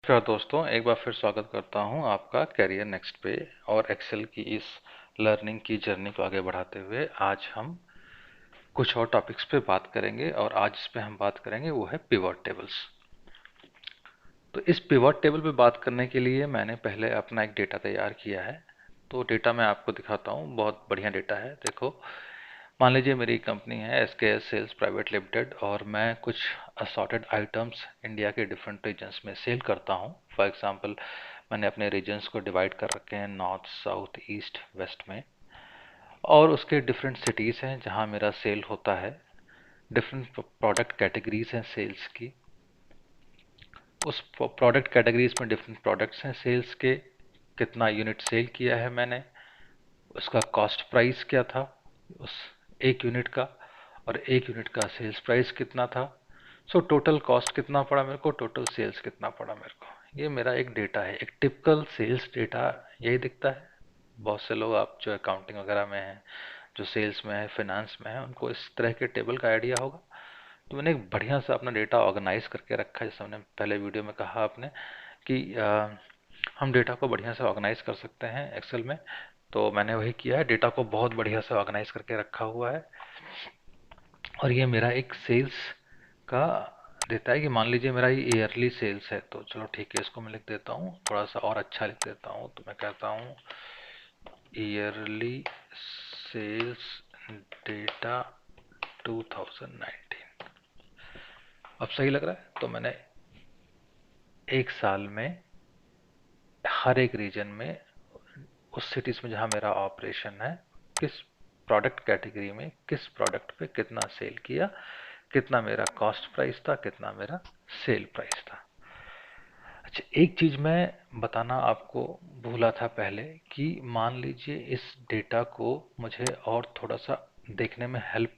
नमस्कार दोस्तों, एक बार फिर स्वागत करता हूं आपका कैरियर नेक्स्ट पे। और एक्सेल की इस लर्निंग की जर्नी को आगे बढ़ाते हुए आज हम कुछ और टॉपिक्स पे बात करेंगे। और आज इस पे हम बात करेंगे वो है पिवट टेबल्स। तो इस पिवट टेबल पे बात करने के लिए मैंने पहले अपना एक डेटा तैयार किया है। तो डेटा मैं आपको दिखाता हूँ, बहुत बढ़िया डेटा है। देखो, मान लीजिए मेरी कंपनी है SKS सेल्स प्राइवेट लिमिटेड और मैं कुछ असॉर्टेड आइटम्स इंडिया के डिफरेंट रीजन्स में सेल करता हूँ। फॉर एग्जांपल, मैंने अपने रीजन्स को डिवाइड कर रखे हैं नॉर्थ, साउथ, ईस्ट, वेस्ट में। और उसके डिफरेंट सिटीज़ हैं जहाँ मेरा सेल होता है। डिफरेंट प्रोडक्ट कैटेगरीज हैं सेल्स की। उस प्रोडक्ट कैटेगरीज में डिफरेंट प्रोडक्ट्स हैं सेल्स के। कितना यूनिट सेल किया है मैंने, उसका कॉस्ट प्राइस क्या था उस एक यूनिट का, और एक यूनिट का सेल्स प्राइस कितना था। सो टोटल कॉस्ट कितना पड़ा मेरे को, टोटल सेल्स कितना पड़ा मेरे को। ये मेरा एक डेटा है, एक टिपिकल सेल्स डेटा यही दिखता है। बहुत से लोग आप जो अकाउंटिंग वगैरह में हैं, जो सेल्स में है, फाइनेंस में है, उनको इस तरह के टेबल का आइडिया होगा। तो मैंने एक बढ़िया सा अपना डेटा ऑर्गेनाइज करके रखा है। जैसे हमने पहले वीडियो में कहा आपने कि हम डेटा को बढ़िया से ऑर्गेनाइज कर सकते हैं एक्सेल में। तो मैंने वही किया है, डेटा को बहुत बढ़िया से ऑर्गेनाइज करके रखा हुआ है। और ये मेरा एक सेल्स का देता है कि मान लीजिए मेरा ये ईयरली सेल्स है। तो चलो ठीक है, इसको मैं लिख देता हूँ, थोड़ा सा और अच्छा लिख देता हूँ। तो मैं कहता हूँ ईयरली सेल्स डेटा 2019। अब सही लग रहा है। तो मैंने एक साल में हर एक रीजन में, उस सिटीज में जहां मेरा ऑपरेशन है, किस प्रोडक्ट कैटेगरी में किस प्रोडक्ट पे कितना सेल किया, कितना मेरा कॉस्ट प्राइस था, कितना मेरा सेल प्राइस था। अच्छा, एक चीज मैं बताना आपको भूला था पहले कि मान लीजिए इस डेटा को मुझे और थोड़ा सा देखने में हेल्प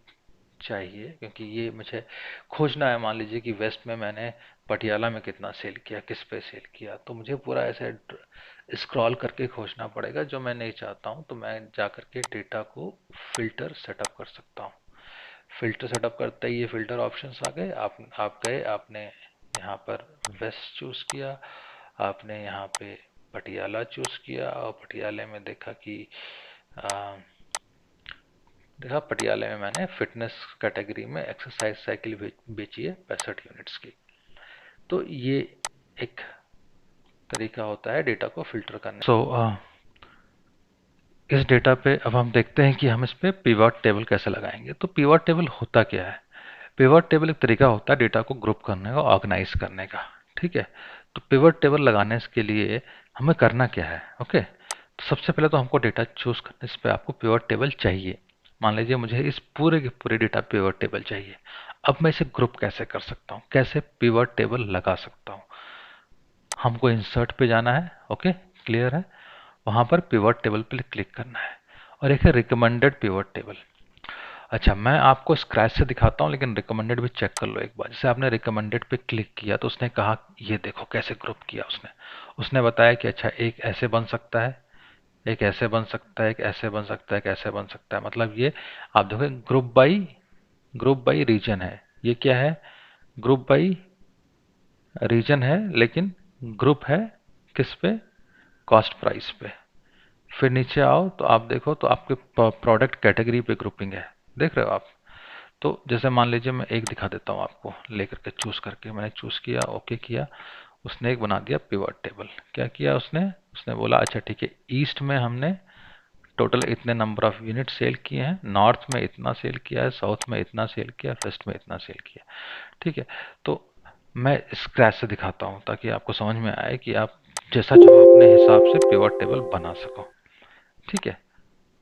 चाहिए, क्योंकि ये मुझे खोजना है। मान लीजिए कि वेस्ट में मैंने पटियाला में कितना सेल किया, किस पे सेल किया, तो मुझे पूरा ऐसे स्क्रॉल करके खोजना पड़ेगा, जो मैं नहीं चाहता हूँ। तो मैं जा करके डेटा को फिल्टर सेटअप कर सकता हूँ। फिल्टर सेटअप करते ही ये फिल्टर ऑप्शंस आ गए। आप गए, आपने यहाँ पर वेस्ट चूज किया, आपने यहाँ पे पटियाला चूज किया, और पटियाले में देखा कि देखा पटियाले में मैंने फिटनेस कैटेगरी में एक्सरसाइज साइकिल बेची है 65 यूनिट्स की। तो ये एक तरीका होता है डेटा को फिल्टर करने। इस डेटा पे अब हम देखते हैं कि हम इस पे पिवट टेबल कैसे लगाएंगे। तो पिवट टेबल होता क्या है? पिवट टेबल एक तरीका होता है डेटा को ग्रुप करने का, ऑर्गेनाइज करने का। ठीक है। तो पिवट टेबल लगाने के लिए हमें करना क्या है? ओके, तो सबसे पहले तो हमको डेटा चूज करने, इस पे आपको पिवट टेबल चाहिए। मान लीजिए मुझे इस पूरे के पूरे डेटा पिवट टेबल चाहिए। अब मैं इसे ग्रुप कैसे कर सकता हूँ, कैसे पिवट टेबल लगा सकता हूँ? हमको इंसर्ट पे जाना है। ओके, क्लियर है। वहां पर पिवट टेबल पे क्लिक करना है, और एक है रिकमेंडेड पिवट टेबल। अच्छा, मैं आपको स्क्रैच से दिखाता हूँ, लेकिन रिकमेंडेड भी चेक कर लो एक बार। जैसे आपने रिकमेंडेड पे क्लिक किया तो उसने कहा, ये देखो कैसे ग्रुप किया उसने। उसने बताया कि अच्छा, एक ऐसे बन सकता है, एक ऐसे बन सकता है, एक ऐसे बन सकता है, एक ऐसे बन सकता है। मतलब ये आप देखो, ग्रुप बाई रीजन है। ये क्या है? ग्रुप बाई रीजन है, लेकिन ग्रुप है किस पे? कॉस्ट प्राइस पे। फिर नीचे आओ तो आप देखो, तो आपके प्रोडक्ट कैटेगरी पे ग्रुपिंग है। देख रहे हो आप? तो जैसे मान लीजिए मैं एक दिखा देता हूँ आपको, लेकर के चूज करके मैंने चूज किया, ओके किया। उसने एक बना दिया पिवट टेबल। क्या किया उसने? उसने बोला अच्छा ठीक है, ईस्ट में हमने टोटल इतने नंबर ऑफ यूनिट सेल किए हैं, नॉर्थ में इतना सेल किया है, साउथ में इतना सेल किया, वेस्ट में इतना सेल किया। ठीक है। तो मैं स्क्रैच से दिखाता हूँ ताकि आपको समझ में आए कि आप जैसा चाहो अपने हिसाब से पिवट टेबल बना सको। ठीक है।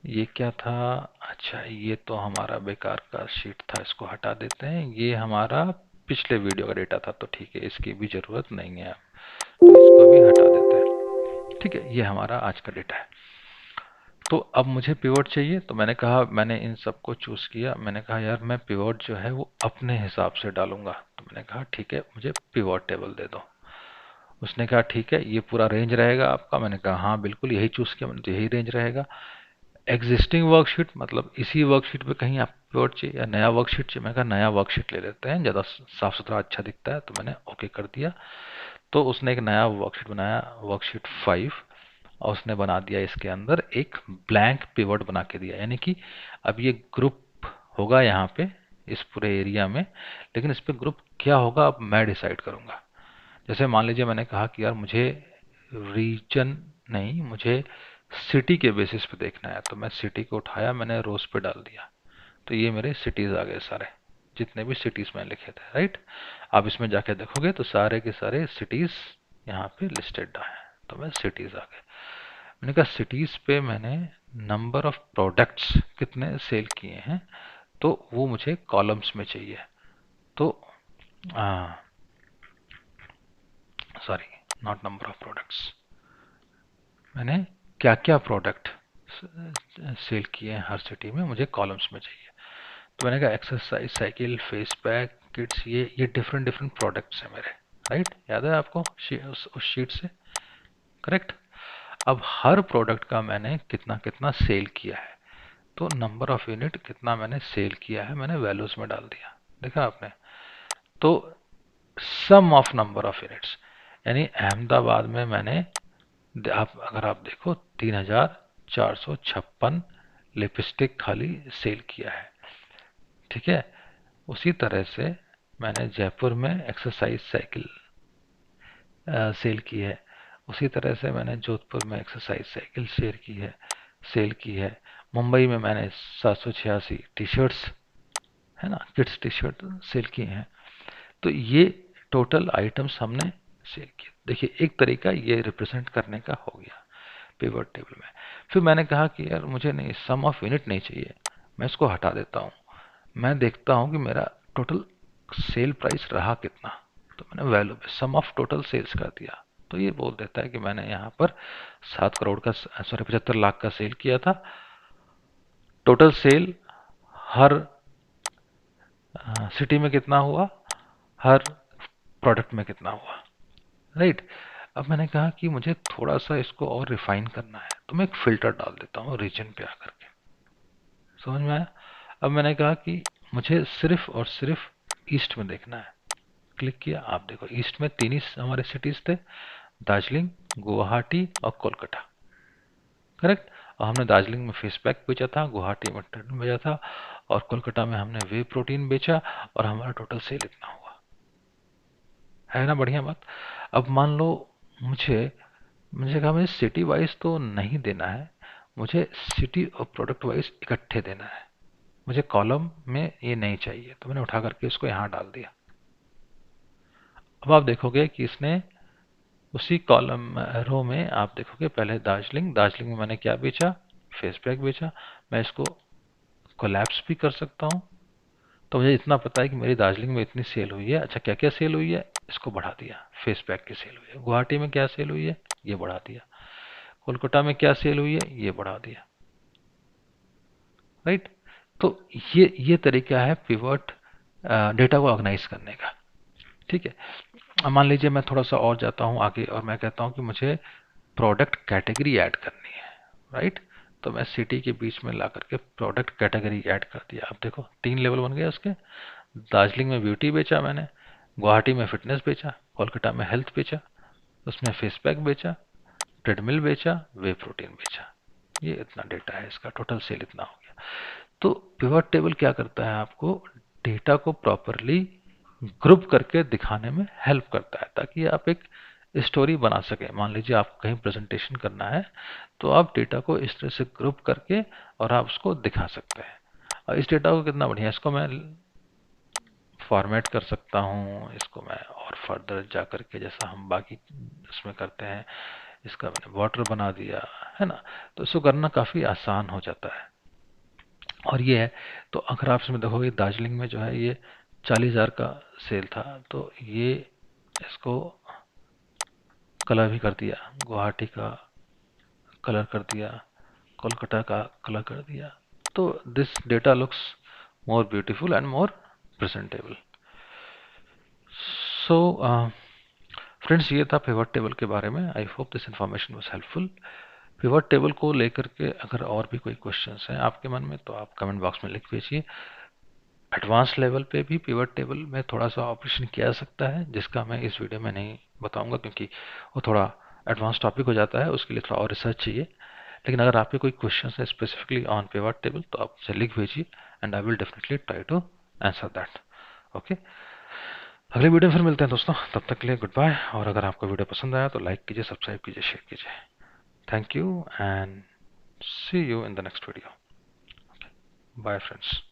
ये क्या था? अच्छा, ये तो हमारा बेकार का शीट था, इसको हटा देते हैं। ये हमारा पिछले वीडियो का डेटा था, तो ठीक है, इसकी भी जरूरत नहीं है, तो इसको भी हटा देते हैं। ठीक है, ये हमारा आज का डेटा है। तो अब मुझे पिवट चाहिए, तो मैंने कहा, मैंने इन सबको चूज किया। मैंने कहा यार मैं पिवट जो है वो अपने हिसाब से डालूंगा। तो मैंने कहा ठीक है, मुझे पिवट टेबल दे दो। उसने कहा ठीक है, ये पूरा रेंज रहेगा आपका। मैंने कहा हाँ बिल्कुल, यही चूज किया मैंने, तो यही रेंज रहेगा। एग्जिस्टिंग वर्कशीट, मतलब इसी वर्कशीट पे कहीं आप पिवट चाहिए या नया वर्कशीट चाहिए? मैं कहा नया वर्कशीट ले लेते हैं, ज़्यादा साफ सुथरा अच्छा दिखता है। तो मैंने ओके कर दिया। तो उसने एक नया वर्कशीट बनाया, वर्कशीट 5, और उसने बना दिया इसके अंदर एक ब्लैंक पिवट बना के दिया, यानी कि अब ये ग्रुप होगा यहाँ पे इस पूरे एरिया में, लेकिन इस पे ग्रुप क्या होगा अब मैं डिसाइड करूँगा। जैसे मान लीजिए मैंने कहा कि यार मुझे रीजन नहीं, मुझे सिटी के बेसिस पे देखना है, तो मैं सिटी को उठाया, मैंने रोज पे डाल दिया, तो ये मेरे सिटीज आ गए सारे, जितने भी सिटीज मैंने लिखे थे, राइट। आप इसमें जाके देखोगे तो सारे के सारे सिटीज यहाँ पे लिस्टेड है, तो मैं सिटीज आ गए। मैंने कहा सिटीज पे मैंने नंबर ऑफ प्रोडक्ट्स कितने सेल किए हैं, तो वो मुझे कॉलम्स में चाहिए। तो sorry, not number of products, मैंने क्या क्या प्रोडक्ट सेल किए हैं हर सिटी में, मुझे कॉलम्स में चाहिए। तो मैंने कहा exercise cycle, face pack, kits, ये डिफरेंट डिफरेंट प्रोडक्ट्स हैं मेरे, राइट। याद है आपको उस शीट से, करेक्ट। अब हर प्रोडक्ट का मैंने कितना कितना सेल किया है, तो नंबर ऑफ यूनिट कितना मैंने सेल किया है मैंने वैल्यूज में डाल दिया, देखा आपने। तो सम ऑफ नंबर ऑफ यूनिट्स, यानी अहमदाबाद में मैंने, आप अगर आप देखो 3456 लिपस्टिक खाली सेल किया है, ठीक है। उसी तरह से मैंने जयपुर में एक्सरसाइज साइकिल सेल की है, उसी तरह से मैंने जोधपुर में एक्सरसाइज साइकिल सेल की है। मुंबई में मैंने 786 टी शर्ट्स, है ना, किड्स टी शर्ट सेल किए हैं। तो ये टोटल आइटम्स हमने सेल किए। देखिए एक तरीका ये रिप्रेजेंट करने का हो गया पिवट टेबल में। फिर मैंने कहा कि यार मुझे नहीं, सम ऑफ यूनिट नहीं चाहिए, मैं इसको हटा देता हूँ, मैं देखता हूँ कि मेरा टोटल सेल प्राइस रहा कितना। तो मैंने वैल्यू पे सम ऑफ टोटल सेल्स कर दिया, तो ये बोल देता है कि मैंने यहाँ पर 7 करोड़ का, सॉरी 75 लाख का सेल किया था। टोटल सेल हर सिटी में कितना हुआ, हर प्रोडक्ट में कितना हुआ, राइट। अब मैंने कहा कि मुझे थोड़ा सा इसको और रिफाइन करना है, तो मैं एक फिल्टर डाल देता हूँ रीजन पे आकर के, समझ में आया। अब मैंने कहा कि मुझे सिर्फ और सिर्फ ईस्ट में देखना है, क्लिक किया, आप देखो ईस्ट में 3 ही हमारे सिटीज थे, दार्जिलिंग, गुवाहाटी और कोलकाता, करेक्ट। और हमने दार्जिलिंग में फेस पैक बेचा था, गुवाहाटी में टर्न बेचा था, और कोलकाता में हमने वे प्रोटीन बेचा, और हमारा टोटल सेल इतना हुआ, है ना बढ़िया बात। अब मान लो मुझे मुझे कहा मुझे सिटी वाइज तो नहीं देना है, मुझे सिटी और प्रोडक्ट वाइज इकट्ठे देना है, मुझे कॉलम में ये नहीं चाहिए, तो मैंने उठा करके इसको यहाँ डाल दिया। अब आप देखोगे कि इसने उसी कॉलम रो में आप देखोगे पहले दार्जिलिंग, दार्जिलिंग में मैंने क्या बेचा, फेस पैक बेचा। मैं इसको कोलैप्स भी कर सकता हूँ, तो मुझे इतना पता है कि मेरी दार्जिलिंग में इतनी सेल हुई है। अच्छा क्या क्या सेल हुई है, इसको बढ़ा दिया, फेस पैक की सेल हुई है। गुवाहाटी में क्या सेल हुई है, ये बढ़ा दिया। कोलकाता में क्या सेल हुई है, ये बढ़ा दिया, राइट। तो ये तरीका है पिवट डेटा को ऑर्गेनाइज करने का, ठीक है। अब मान लीजिए मैं थोड़ा सा और जाता हूँ आगे, और मैं कहता हूँ कि मुझे प्रोडक्ट कैटेगरी ऐड करनी है, राइट। तो मैं सिटी के बीच में ला करके प्रोडक्ट कैटेगरी ऐड कर दिया। अब देखो 3 लेवल बन गए उसके। दार्जिलिंग में ब्यूटी बेचा मैंने, गुवाहाटी में फिटनेस बेचा, कोलकाता में हेल्थ बेचा, उसमें फेस पैक बेचा, ट्रेडमिल बेचा, वे प्रोटीन बेचा। ये इतना डेटा है, इसका टोटल सेल इतना हो गया। तो पिवट टेबल क्या करता है, आपको डेटा को प्रॉपरली ग्रुप करके दिखाने में हेल्प करता है, ताकि आप एक स्टोरी बना सकें। मान लीजिए आपको कहीं प्रेजेंटेशन करना है, तो आप डेटा को इस तरह से ग्रुप करके और आप उसको दिखा सकते हैं। और इस डेटा को कितना बढ़िया, इसको मैं फॉर्मेट कर सकता हूँ, इसको मैं और फर्दर जा करके जैसा हम बाकी इसमें करते हैं, इसका मैंने बॉर्डर बना दिया, है ना। तो इसको करना काफ़ी आसान हो जाता है। और ये है, तो अगर आप इसमें देखोगे दार्जिलिंग में जो है ये 40,000 का सेल था, तो ये इसको कलर भी कर दिया, गुवाहाटी का कलर कर दिया, कोलकाता का कलर कर दिया। तो this data looks more beautiful and more presentable. So friends, ये था पिवट टेबल के बारे में। I hope this information was helpful. Pivot table को लेकर के अगर और भी कोई क्वेश्चंस हैं आपके मन में, तो आप कमेंट बॉक्स में लिख भेजिए। एडवांस लेवल पे भी पिवट टेबल में थोड़ा सा ऑपरेशन किया जा सकता है, जिसका मैं इस वीडियो में नहीं बताऊंगा क्योंकि वो थोड़ा एडवांस टॉपिक हो जाता है, उसके लिए थोड़ा और रिसर्च चाहिए। लेकिन अगर आपके कोई क्वेश्चन है स्पेसिफिकली ऑन पिवट टेबल तो आप मुझे लिख भेजिए and I will definitely try to answer that. Okay, अगले वीडियो में फिर मिलते हैं दोस्तों, तब तक के लिए गुड बाय। और अगर आपको वीडियो पसंद आया तो लाइक कीजिए, सब्सक्राइब कीजिए, शेयर कीजिए। Thank you and see you in the next video. Bye friends.